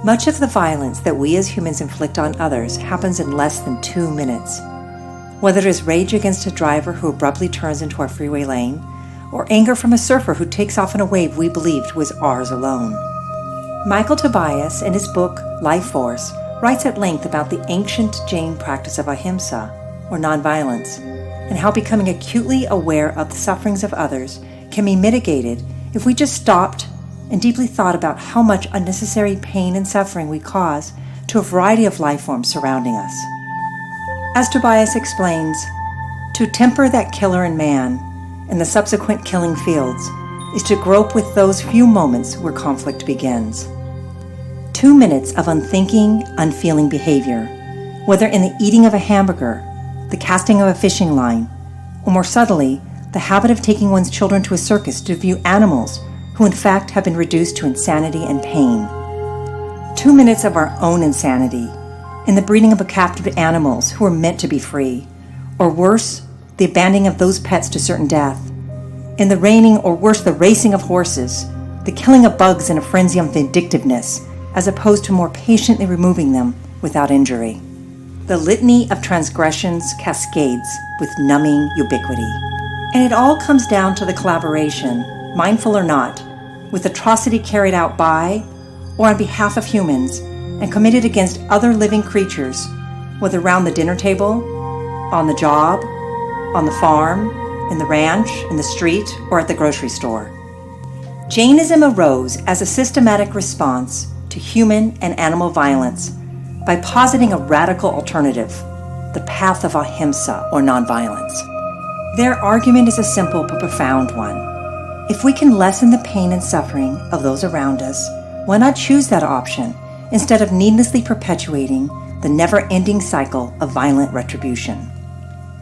Much of the violence that we as humans inflict on others happens in less than 2 minutes. Whether it is rage against a driver who abruptly turns into our freeway lane, or anger from a surfer who takes off in a wave we believed was ours alone. Michael Tobias, in his book Life Force, writes at length about the ancient Jain practice of Ahimsa, or nonviolence, and how becoming acutely aware of the sufferings of others can be mitigated if we just stopped and deeply thought about how much unnecessary pain and suffering we cause to a variety of life forms surrounding us. As Tobias explains, to temper that killer in man and the subsequent killing fields is to grope with those few moments where conflict begins. 2 minutes of unthinking, unfeeling behavior, whether in the eating of a hamburger, the casting of a fishing line, or more subtly, the habit of taking one's children to a circus to view animals who in fact have been reduced to insanity and pain. 2 minutes of our own insanity, in the breeding of captive animals who are meant to be free, or worse, the abandoning of those pets to certain death, in the reining, or worse, the racing of horses, the killing of bugs in a frenzy of vindictiveness, as opposed to more patiently removing them without injury. The litany of transgressions cascades with numbing ubiquity. And it all comes down to the collaboration, mindful or not, with atrocity carried out by or on behalf of humans and committed against other living creatures, whether around the dinner table, on the job, on the farm, in the ranch, in the street, or at the grocery store. Jainism arose as a systematic response to human and animal violence by positing a radical alternative, the path of Ahimsa, or nonviolence. Their argument is a simple but profound one. If we can lessen the pain and suffering of those around us, why not choose that option instead of needlessly perpetuating the never-ending cycle of violent retribution?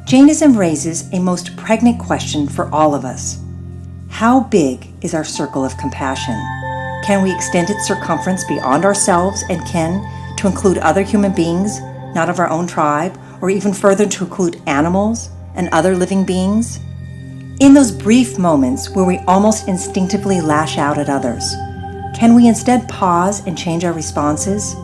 Jainism raises a most pregnant question for all of us. How big is our circle of compassion? Can we extend its circumference beyond ourselves and kin to include other human beings, not of our own tribe, or even further to include animals and other living beings? In those brief moments where we almost instinctively lash out at others, can we instead pause and change our responses?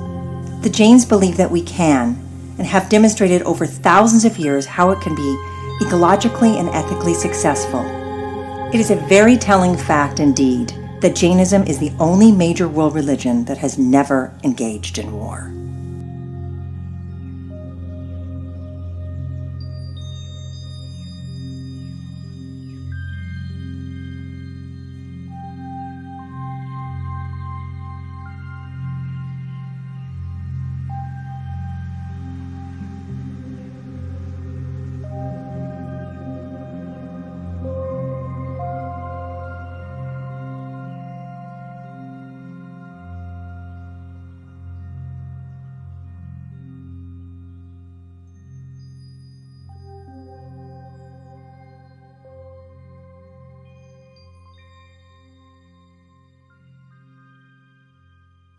The Jains believe that we can, and have demonstrated over thousands of years how it can be ecologically and ethically successful. It is a very telling fact indeed that Jainism is the only major world religion that has never engaged in war.